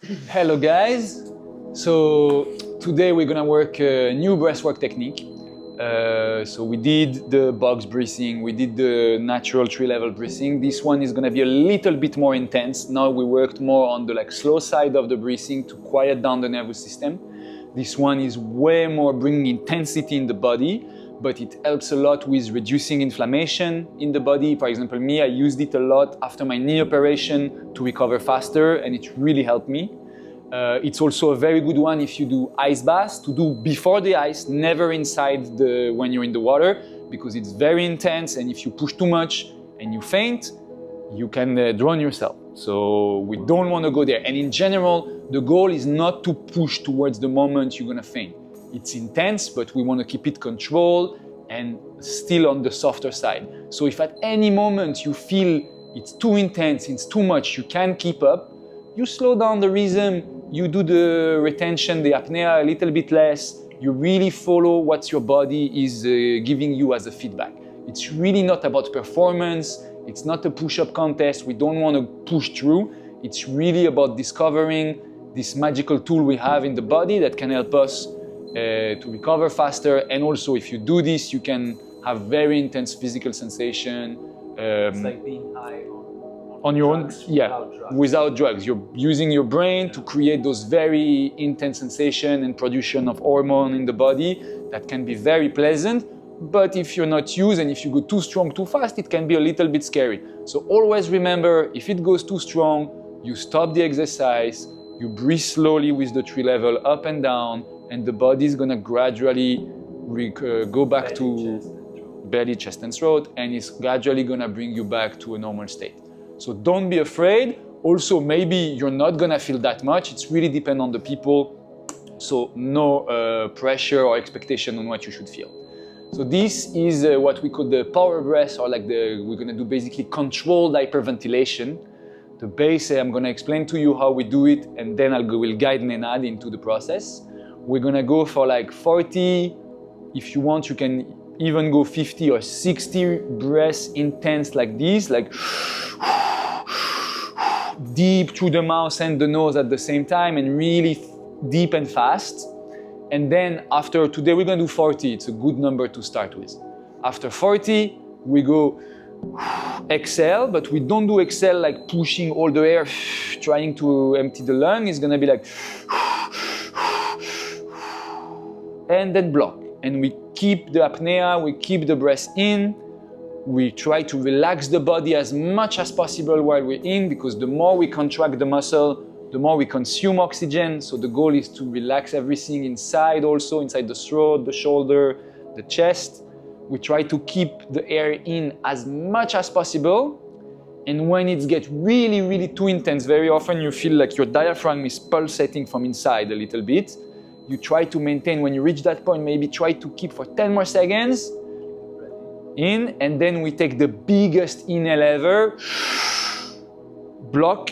Hello guys. So today we're gonna work a new breathwork technique. So we did the box breathing, we did the natural tree level breathing. This one is gonna be a little bit more intense. Now we worked more on the slow side of the breathing to quiet down the nervous system. This one is way more bringing intensity in the body, but it helps a lot with reducing inflammation in the body. For example, me, I used it a lot after my knee operation to recover faster, and it really helped me. It's also a very good one if you do ice baths, to do before the ice, never inside when you're in the water, because it's very intense, and if you push too much and you faint, you can drown yourself. So we don't want to go there. And in general, the goal is not to push towards the moment you're gonna faint. It's intense, but we want to keep it controlled and still on the softer side. So if at any moment you feel it's too intense, it's too much, you can't keep up, you slow down the rhythm, you do the retention, the apnea a little bit less, you really follow what your body is giving you as a feedback. It's really not about performance, it's not a push-up contest, we don't want to push through. It's really about discovering this magical tool we have in the body that can help us to recover faster. And also if you do this, you can have very intense physical sensation. It's like being high on your own, drugs, yeah, without drugs. You're using your brain to create those very intense sensation and production of hormone in the body that can be very pleasant. But if you're not used and if you go too strong too fast, it can be a little bit scary. So always remember, if it goes too strong, you stop the exercise, you breathe slowly with the tree level up and down, and the body is gonna gradually go back to belly, chest and throat, and it's gradually gonna bring you back to a normal state. So don't be afraid. Also, maybe you're not gonna feel that much. It's really depend on the people. So no pressure or expectation on what you should feel. So this is what we call the power breath, or we're gonna do basically controlled hyperventilation. The base, I'm gonna explain to you how we do it, and then we'll guide Nenad into the process. We're gonna go for 40. If you want, you can even go 50 or 60 breaths intense like this, deep through the mouth and the nose at the same time, and really deep and fast. And then after today, we're gonna do 40. It's a good number to start with. After 40, we go exhale, but we don't do exhale like pushing all the air, trying to empty the lung. It's gonna be like, and then block. And we keep the apnea, we keep the breath in. We try to relax the body as much as possible while we're in, because the more we contract the muscle, the more we consume oxygen. So the goal is to relax everything inside, also inside the throat, the shoulder, the chest. We try to keep the air in as much as possible. And when it gets really, really too intense, very often you feel like your diaphragm is pulsating from inside a little bit. You try to maintain, when you reach that point, maybe try to keep for 10 more seconds in, and then we take the biggest inhale ever, block,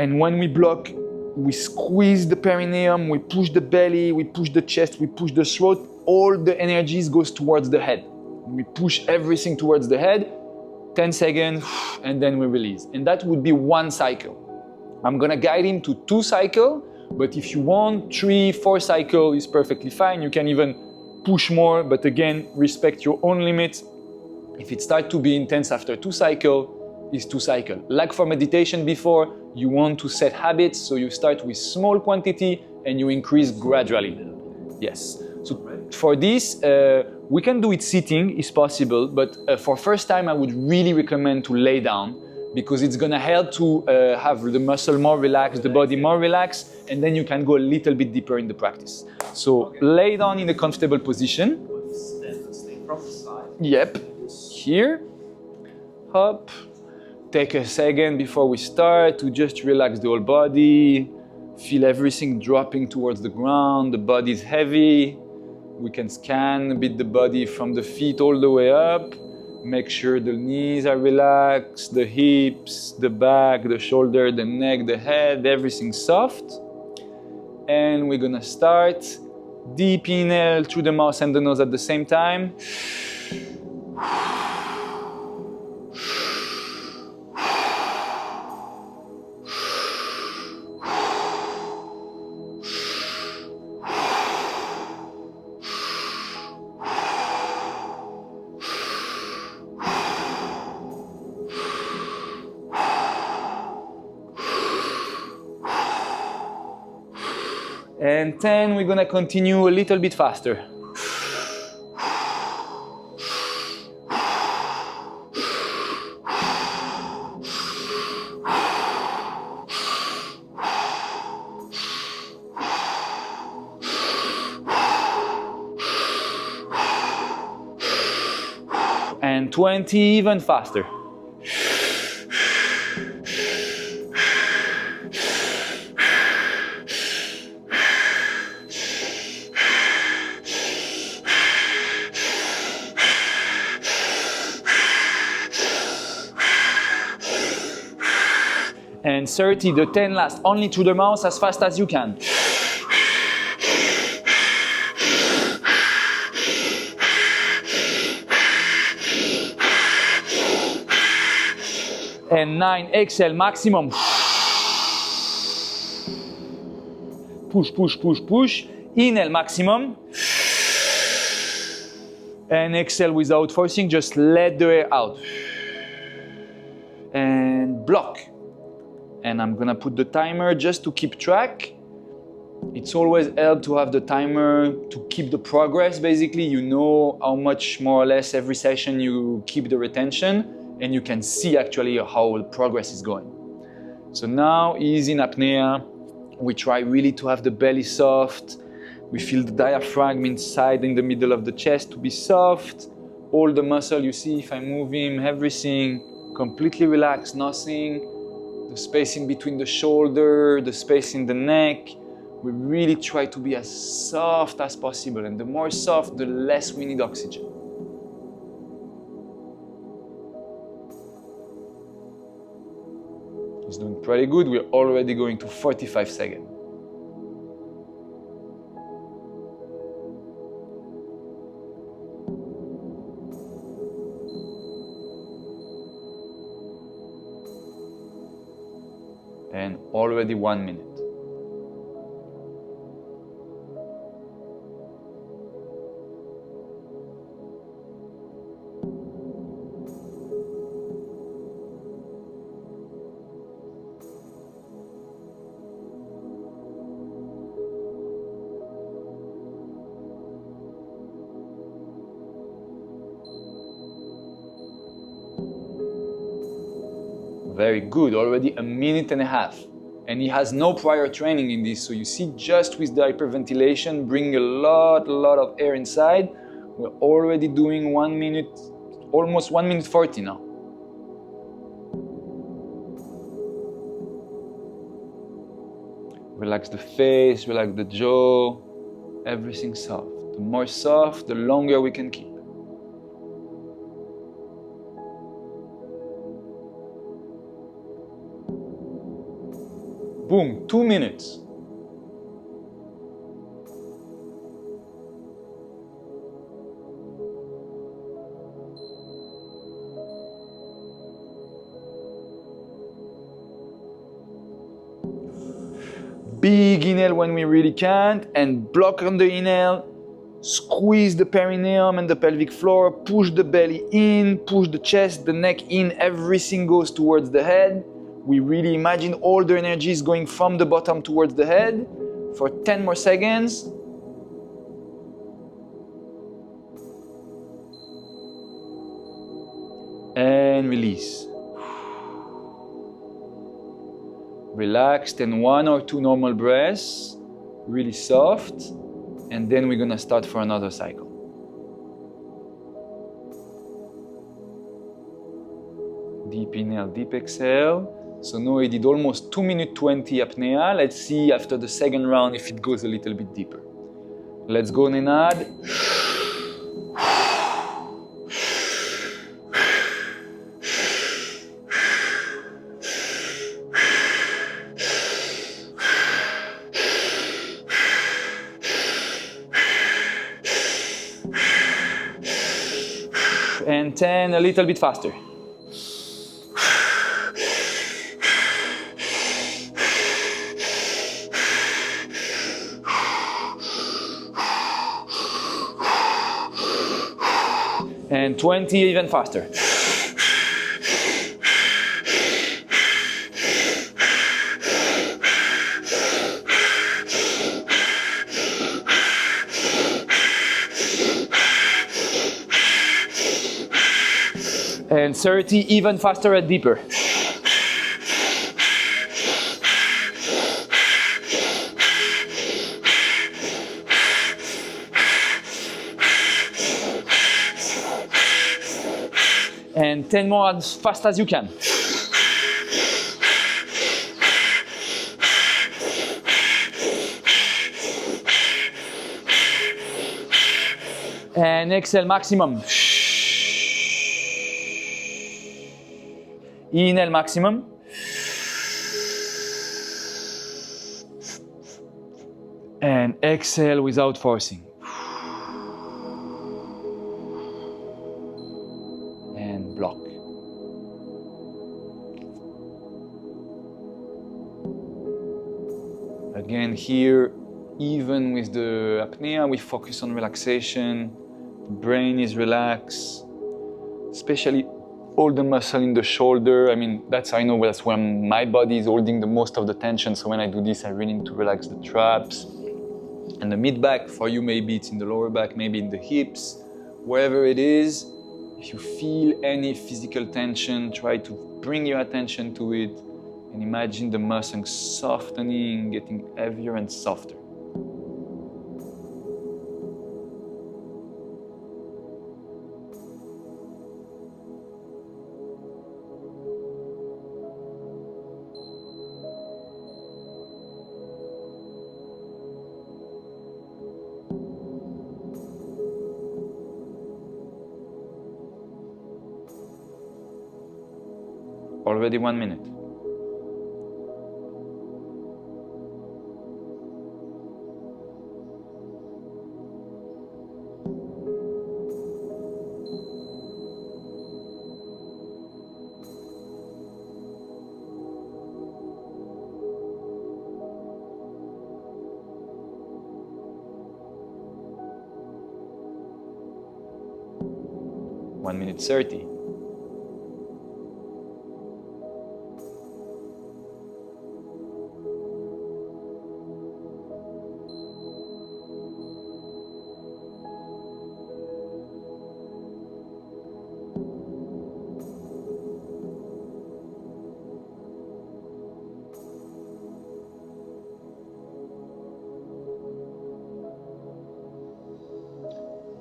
and when we block, we squeeze the perineum, we push the belly, we push the chest, we push the throat, all the energies goes towards the head. We push everything towards the head, 10 seconds, and then we release. And that would be one cycle. I'm gonna guide him to 2 cycles, but if you want 3, 4 cycles is perfectly fine. You can even push more, but again, respect your own limits. If it starts to be intense after 2 cycles, it's 2 cycles. Like for meditation before, you want to set habits, so you start with small quantity and you increase gradually. Yes. So for this, we can do it sitting, is possible, but for first time, I would really recommend to lay down, because it's gonna help to have the muscle more relaxed, the body more relaxed, and then you can go a little bit deeper in the practice. So lay down in a comfortable position. From the side. Yep. Here, up. Take a second before we start to just relax the whole body. Feel everything dropping towards the ground. The body is heavy. We can scan a bit the body from the feet all the way up. Make sure the knees are relaxed, the hips, the back, the shoulder, the neck, the head, everything soft. And we're gonna start. Deep inhale through the mouth and the nose at the same time. And 10, we're gonna continue a little bit faster. And 20, even faster. And 30, the 10 last, only through the mouth as fast as you can. And 9, exhale, maximum. Push, push, push, push. Inhale, maximum. And exhale without forcing, just let the air out. And block. And I'm gonna put the timer just to keep track. It's always helped to have the timer to keep the progress. Basically, you know how much more or less every session you keep the retention, and you can see actually how the progress is going. So now, easy in apnea. We try really to have the belly soft. We feel the diaphragm inside in the middle of the chest to be soft. All the muscle, you see if I move him, everything completely relaxed, nothing. The space in between the shoulder, the space in the neck. We really try to be as soft as possible, and the more soft, the less we need oxygen. He's doing pretty good. We're already going to 45 seconds. And already 1 minute. Very good, already 1.5 minutes. And he has no prior training in this, so you see just with the hyperventilation, bring a lot of air inside. We're already doing 1 minute, almost 1 minute 40 now. Relax the face, relax the jaw, everything soft. The more soft, the longer we can keep. Boom, 2 minutes. Big inhale when we really can't, and block on the inhale. Squeeze the perineum and the pelvic floor, push the belly in, push the chest, the neck in, everything goes towards the head. We really imagine all the energy is going from the bottom towards the head for 10 more seconds. And release. Relaxed, and 1 or 2 normal breaths, really soft, and then we're gonna start for another cycle. Deep inhale, deep exhale. So now we did almost 2 minutes 20 apnea. Let's see after the second round if it goes a little bit deeper. Let's go, Nenad. And 10, a little bit faster. And 20, even faster. And 30, even faster and deeper. And 10 more as fast as you can. And exhale maximum. Inhale maximum. And exhale without forcing. And block. Again here, even with the apnea, we focus on relaxation. The brain is relaxed, especially all the muscle in the shoulder. I mean, that's where my body is holding the most of the tension. So when I do this, I really need to relax the traps and the mid back. For you, maybe it's in the lower back, maybe in the hips, wherever it is. If you feel any physical tension, try to bring your attention to it and imagine the muscles softening, getting heavier and softer. Already 1 minute. One minute 30.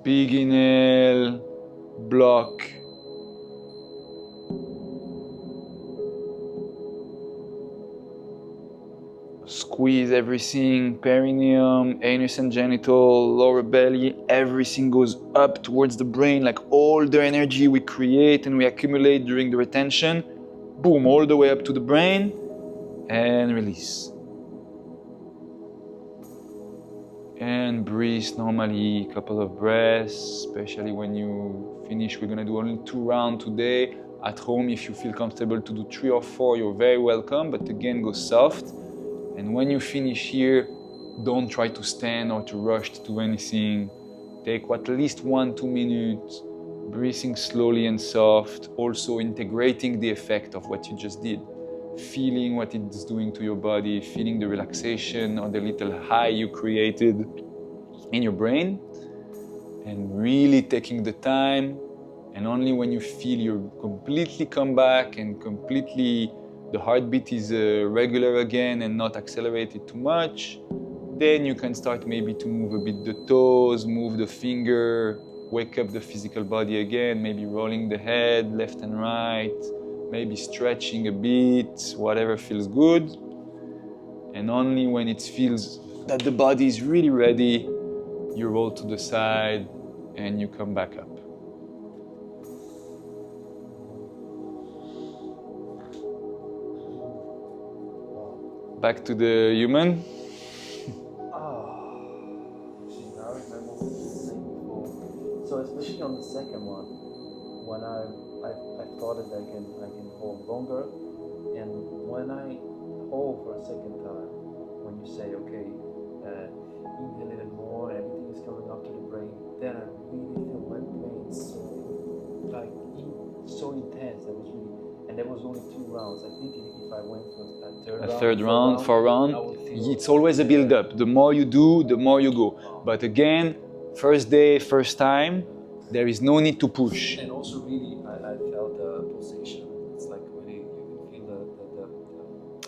Big inhale, block. Squeeze everything, perineum, anus and genital, lower belly, everything goes up towards the brain, like all the energy we create and we accumulate during the retention, boom, all the way up to the brain, and release. And breathe normally, a couple of breaths, especially when you finish. We're gonna do only 2 rounds today. At home, if you feel comfortable to do 3 or 4, you're very welcome, but again, go soft. And when you finish here, don't try to stand or to rush to do anything. Take at least 1-2 minutes, breathing slowly and soft, also integrating the effect of what you just did. Feeling what it's doing to your body, feeling the relaxation or the little high you created in your brain, and really taking the time. And only when you feel you completely come back and completely the heartbeat is regular again and not accelerated too much, then you can start maybe to move a bit the toes, move the finger, wake up the physical body again, maybe rolling the head left and right, maybe stretching a bit, whatever feels good. And only when it feels that the body is really ready, you roll to the side and you come back up. Back to the human. See, now I remember what you were saying before. So especially on the second one, when I thought that I can hold longer, and when I hold for a second time, when you say, okay, inhale a little more, everything is coming up to the brain, then I really feel my brain so intense. That was really, and there was only 2 rounds. I think if I went for a third round, 4 round, it's always a build up. The more you do, the more you go. But again, first day, first time, there is no need to push. And also really, I felt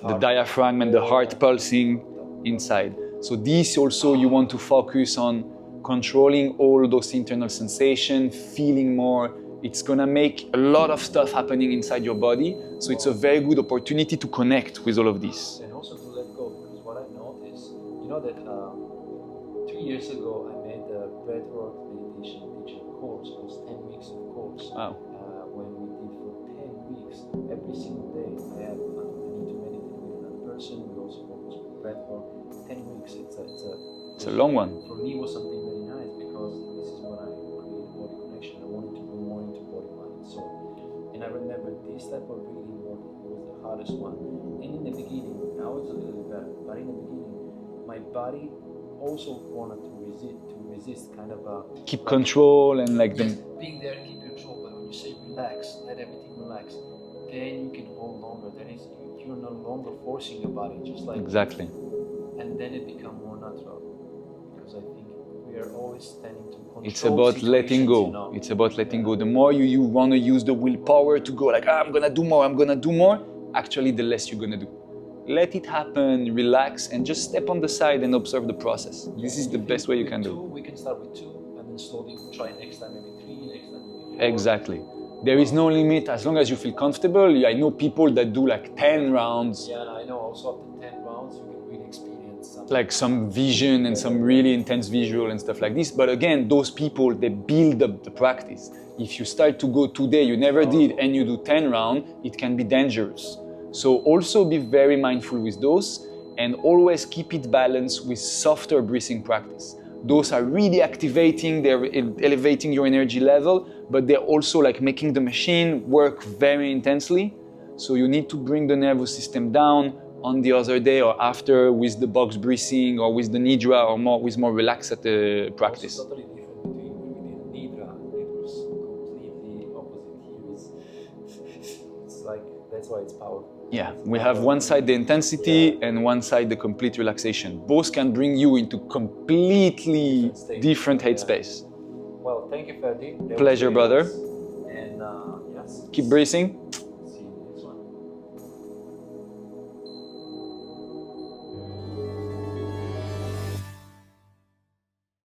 the diaphragm and the heart pulsing inside. So this also you want to focus on controlling all those internal sensations, feeling more. It's gonna make a lot of stuff happening inside your body. So it's a very good opportunity to connect with all of this. And also to let go, because what I noticed, you know that 2 years ago I made a breathwork meditation teacher course. It was 10 weeks of course. Wow. When we did for 10 weeks, every single day I need to meditate with another person. We also focus on breathwork. 10 weeks, It's a long one. For me, it was something very nice because this is when I created body connection. I wanted to go more into body, mind, and soul. And I remember this type of breathing was the hardest one. And in the beginning, now it's a little bit better, but in the beginning, my body also wanted to resist kind of a... Keep control and like yes, being there, keep control, but when you say relax, let everything relax, then you can hold longer. Then you're no longer forcing your body, just like... Exactly. And then it becomes more natural. Because I think we are always tending to control. It's about letting go. You know? It's about letting go. The more you want to use the willpower to go like, I'm gonna do more, actually the less you're gonna do. Let it happen, relax, and just step on the side and observe the process. This is the best way you can do. We can start with 2 and then slowly try next time maybe 3, next time maybe 4. Exactly. There is no limit as long as you feel comfortable. I know people that do like 10 rounds. Yeah, and I know also after 10 rounds you can really experience something. Like some vision and some really intense visual and stuff like this. But again, those people, they build up the practice. If you start to go today, you never did, and you do 10 rounds, it can be dangerous. So also be very mindful with those and always keep it balanced with softer breathing practice. Those are really activating, they're elevating your energy level, but they're also like making the machine work very intensely. So you need to bring the nervous system down on the other day or after with the box breathing or with the nidra or with more relaxed practice. Also totally different between when we did nidra. It was completely opposite here. It's like, that's why it's powerful. Yeah, we have one side the intensity and one side the complete relaxation. Both can bring you into completely different headspace. Well, thank you, Ferdi. Pleasure, brother. And yes. Keep breathing.